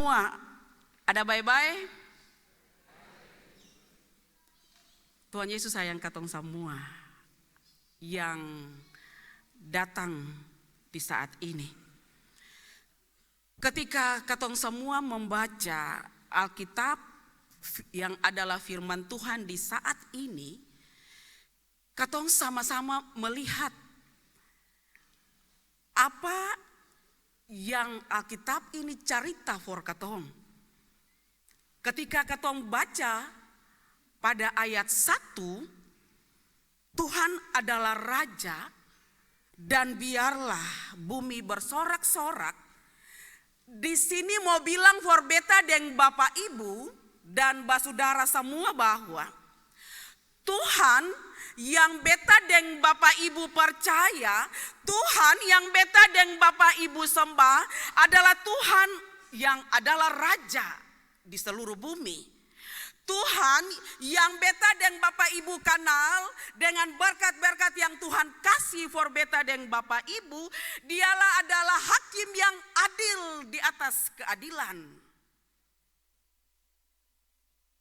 semua, ada bye-bye? Tuhan Yesus sayang katong semua yang datang di saat ini. Ketika katong semua membaca Alkitab yang adalah firman Tuhan di saat ini, katong sama-sama melihat apa yang Alkitab ini cerita for katong. Ketika katong baca pada ayat 1, Tuhan adalah Raja dan biarlah bumi bersorak-sorak. Di sini mau bilang for beta deng Bapak Ibu dan basudara semua bahwa Tuhan yang beta deng Bapak Ibu percaya, Tuhan yang beta deng Bapak Ibu sembah adalah Tuhan yang adalah Raja di seluruh bumi. Tuhan yang beta dan Bapak Ibu kenal dengan berkat-berkat yang Tuhan kasih for beta dan Bapak Ibu, dialah adalah hakim yang adil di atas keadilan.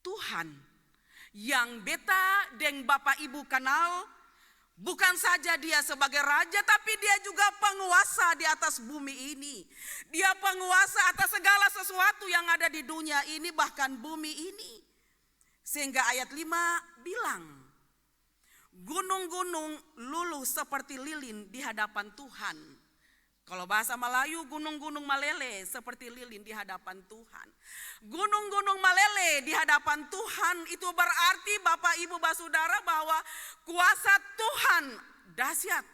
Tuhan yang beta dan Bapak Ibu kenal bukan saja dia sebagai raja, tapi dia juga penguasa di atas bumi ini. Dia penguasa atas segala sesuatu yang ada di dunia ini, bahkan bumi ini. Sehingga ayat 5 bilang, gunung-gunung luluh seperti lilin di hadapan Tuhan. Kalau bahasa Melayu, gunung-gunung malele seperti lilin di hadapan Tuhan. Gunung-gunung malele di hadapan Tuhan itu berarti Bapak Ibu Basudara bahwa kuasa Tuhan dahsyat.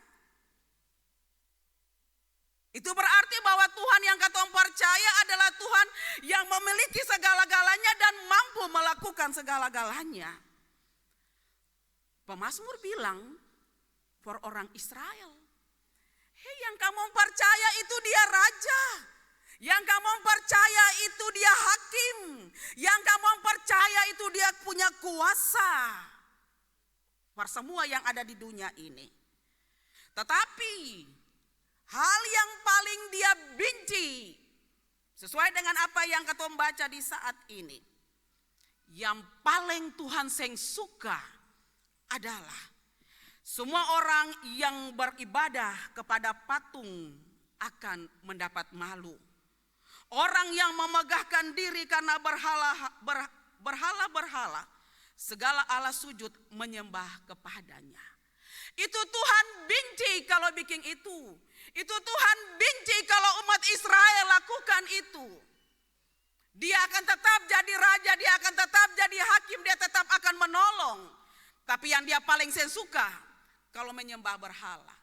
Itu berarti bahwa Tuhan yang katong percaya adalah Tuhan yang memiliki segala-galanya dan mampu melakukan segala-galanya. Pemazmur bilang for orang Israel, hei yang kamu percaya itu dia raja. Yang kamu percaya itu dia hakim. Yang kamu percaya itu dia punya kuasa. For semua yang ada di dunia ini. Tetapi hal yang paling dia benci, sesuai dengan apa yang katong baca di saat ini, yang paling Tuhan seng suka adalah semua orang yang beribadah kepada patung akan mendapat malu. Orang yang memegahkan diri karena berhala-berhala, segala Allah sujud menyembah kepadanya. Itu Tuhan benci kalau bikin itu. Itu Tuhan benci kalau umat Israel lakukan itu. Dia akan tetap jadi raja, dia akan tetap jadi hakim, dia tetap akan menolong. Tapi yang dia paling suka kalau menyembah berhala.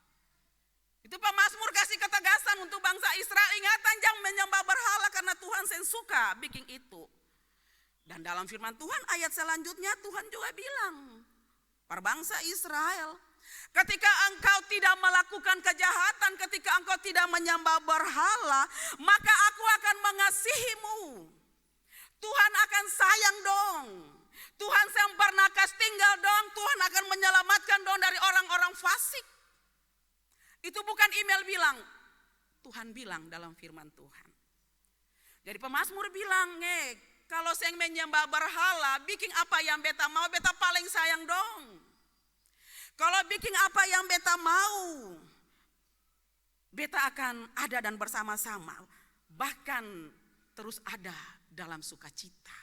Itu pemazmur kasih ketegasan untuk bangsa Israel. Ingatan jangan menyembah berhala karena Tuhan suka bikin itu. Dan dalam firman Tuhan ayat selanjutnya Tuhan juga bilang, para bangsa Israel, ketika engkau tidak melakukan kejahatan, ketika engkau tidak menyembah berhala, maka aku akan mengasihimu. Tuhan akan sayang dong. Tuhan sempurnakan tinggal dong. Tuhan akan menyelamatkan dong dari orang-orang fasik. Itu bukan email bilang. Tuhan bilang dalam firman Tuhan. Jadi pemazmur bilang, kalau saya menyembah berhala, bikin apa yang beta mau, beta paling sayang dong. Kalau bikin apa yang beta mau, beta akan ada dan bersama-sama. Bahkan terus ada dalam sukacita.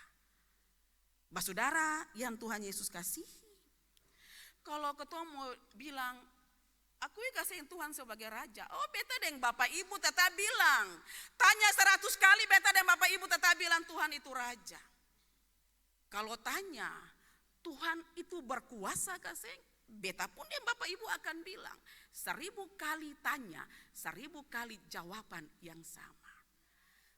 Basudara yang Tuhan Yesus kasih. Kalau ketua mau bilang, aku kasih Tuhan sebagai raja. Oh beta dan Bapak Ibu tetap bilang. Tanya 100 kali beta dan Bapak Ibu tetap bilang Tuhan itu raja. Kalau tanya, Tuhan itu berkuasa kasih. Beta pun dan Bapak Ibu akan bilang 1000 kali tanya, 1000 kali jawaban yang sama.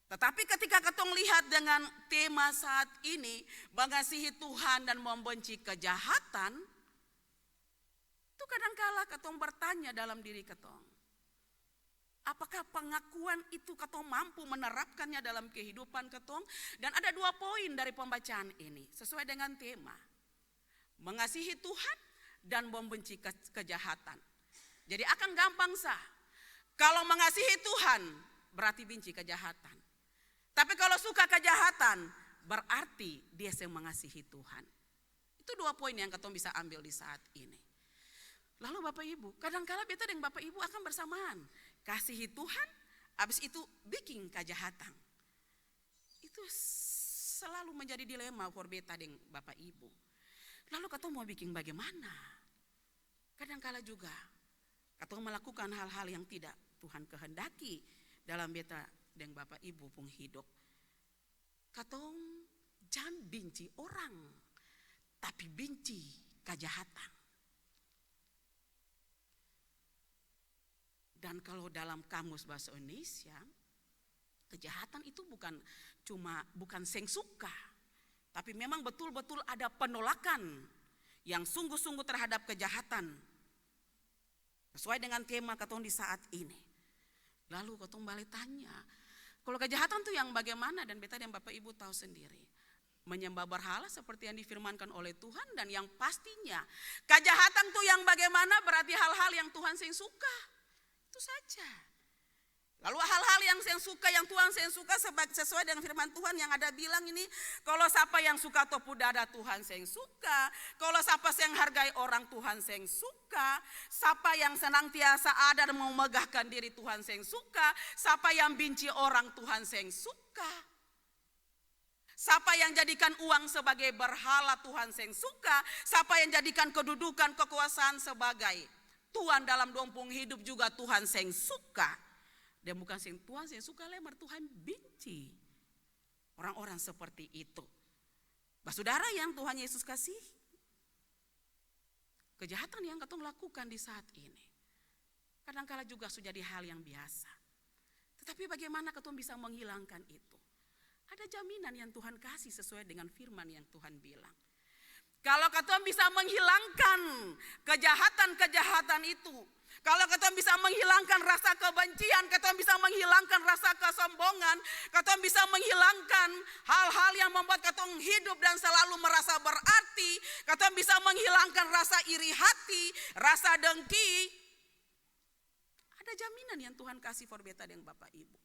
Tetapi ketika ketong lihat dengan tema saat ini, mengasihi Tuhan dan membenci kejahatan, itu kadangkala ketong bertanya dalam diri ketong. Apakah pengakuan itu ketong mampu menerapkannya dalam kehidupan ketong? Dan ada 2 poin dari pembacaan ini sesuai dengan tema. Mengasihi Tuhan dan membenci kejahatan. Jadi akan gampang sah. Kalau mengasihi Tuhan berarti benci kejahatan. Tapi kalau suka kejahatan, berarti dia yang mengasihi Tuhan. Itu 2 poin yang ketong bisa ambil di saat ini. Lalu Bapak Ibu, kadang-kala beta dengan Bapak Ibu akan bersamaan. Kasihi Tuhan, habis itu bikin kejahatan. Itu selalu menjadi dilema for beta dengan Bapak Ibu. Lalu ketong mau bikin bagaimana? Kadang-kala juga ketong melakukan hal-hal yang tidak Tuhan kehendaki dalam beta dan Bapak Ibu pun hidup. Katong jangan benci orang, tapi benci kejahatan. Dan kalau dalam kamus bahasa Indonesia, kejahatan itu bukan seng suka, tapi memang betul-betul ada penolakan yang sungguh-sungguh terhadap kejahatan. Sesuai dengan tema katong di saat ini. Lalu katong balik tanya, kalau kejahatan itu yang bagaimana? Dan beta dan Bapak Ibu tahu sendiri. Menyembah berhala seperti yang difirmankan oleh Tuhan. Dan yang pastinya kejahatan itu yang bagaimana berarti hal-hal yang Tuhan seng suka. Itu saja. Lalu hal-hal yang saya suka, yang Tuhan saya suka sesuai dengan firman Tuhan yang ada bilang ini, kalau siapa yang suka atau pudada Tuhan saya suka, kalau siapa yang hargai orang Tuhan saya suka, siapa yang senantiasa ada dan mau megahkan diri Tuhan saya suka, siapa yang benci orang Tuhan saya suka. Siapa yang jadikan uang sebagai berhala Tuhan saya suka, siapa yang jadikan kedudukan kekuasaan sebagai Tuhan dalam dompung hidup juga Tuhan saya suka. Dan bukan Tuhan yang suka lemar, Tuhan benci orang-orang seperti itu. Saudara yang Tuhan Yesus kasih, kejahatan yang katong lakukan di saat ini kadang-kala juga sudah jadi hal yang biasa. Tetapi bagaimana katong bisa menghilangkan itu? Ada jaminan yang Tuhan kasih sesuai dengan firman yang Tuhan bilang. Kalau katong bisa menghilangkan kejahatan-kejahatan itu, kalau katong bisa menghilangkan rasa kebencian, katong bisa menghilangkan rasa kesombongan, katong bisa menghilangkan hal-hal yang membuat katong hidup dan selalu merasa berarti, katong bisa menghilangkan rasa iri hati, rasa dengki. Ada jaminan yang Tuhan kasih for beta dan Bapak Ibu.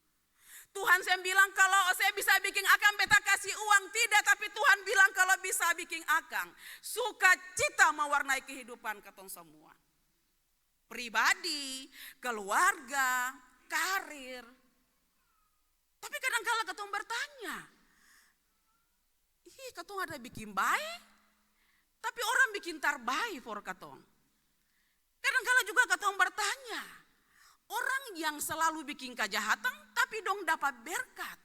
Tuhan saya bilang kalau saya bisa bikin akang beta kasih uang, tidak, tapi Tuhan bilang kalau bisa bikin akang sukacita mewarnai kehidupan katong semua. Pribadi, keluarga, karir. Tapi kadang-kala katong bertanya, katong ada bikin baik, tapi orang bikin terbaik for katong. Kadang-kala juga katong bertanya, orang yang selalu bikin kejahatan tapi dong dapat berkat.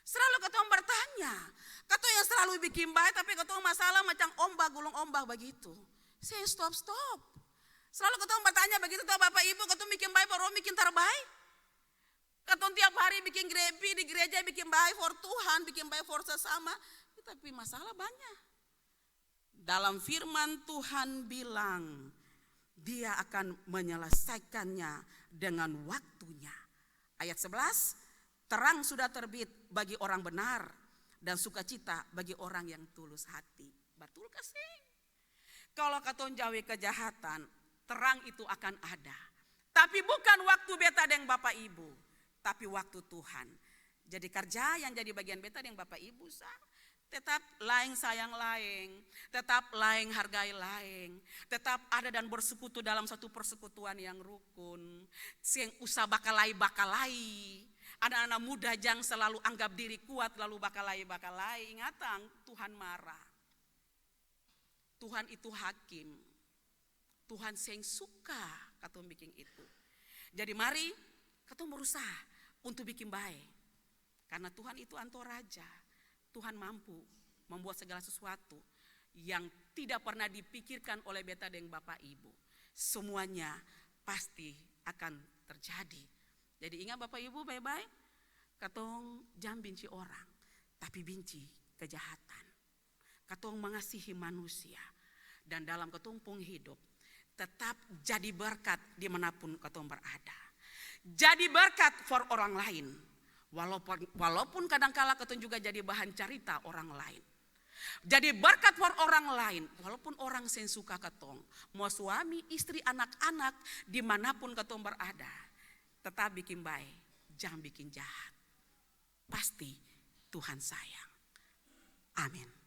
Selalu katong bertanya, katong yang selalu bikin baik tapi katong masalah macam ombak gulung ombak begitu. Saya stop. Selalu katong bertanya begitu tuh Bapak Ibu, katong bikin baik for orang bikin terbaik. Katong tiap hari bikin grepi di gereja bikin baik for Tuhan, bikin baik for sesama, tapi masalah banyak. Dalam firman Tuhan bilang, Dia akan menyelesaikannya dengan waktunya. Ayat 11, terang sudah terbit bagi orang benar dan sukacita bagi orang yang tulus hati. Betul kasih? Kalau katong jauhi kejahatan, terang itu akan ada. Tapi bukan waktu beta dan Bapak Ibu, tapi waktu Tuhan. Jadi kerja yang jadi bagian beta dan Bapak Ibu tetap lain sayang lain, tetap lain hargai lain, tetap ada dan bersekutu dalam satu persekutuan yang rukun. Sing usah bakalai. Anak-anak muda jangan selalu anggap diri kuat lalu bakalai. Ingatan, Tuhan marah. Tuhan itu hakim. Tuhan sing suka katong bikin itu. Jadi mari katong berusaha untuk bikin baik. Karena Tuhan itu anto raja. Tuhan mampu membuat segala sesuatu yang tidak pernah dipikirkan oleh beta dan Bapak Ibu. Semuanya pasti akan terjadi. Jadi ingat Bapak Ibu baik-baik, katong jangan benci orang, tapi benci kejahatan. Katong mengasihi manusia dan dalam ketumpung hidup tetap jadi berkat dimanapun katong berada. Jadi berkat for orang lain. Walaupun kadang-kala katong juga jadi bahan cerita orang lain. Jadi berkat for orang lain, walaupun orang yang suka katong, mau suami, istri, anak-anak, dimanapun katong berada, tetap bikin baik, jangan bikin jahat. pasti Tuhan sayang. Amin.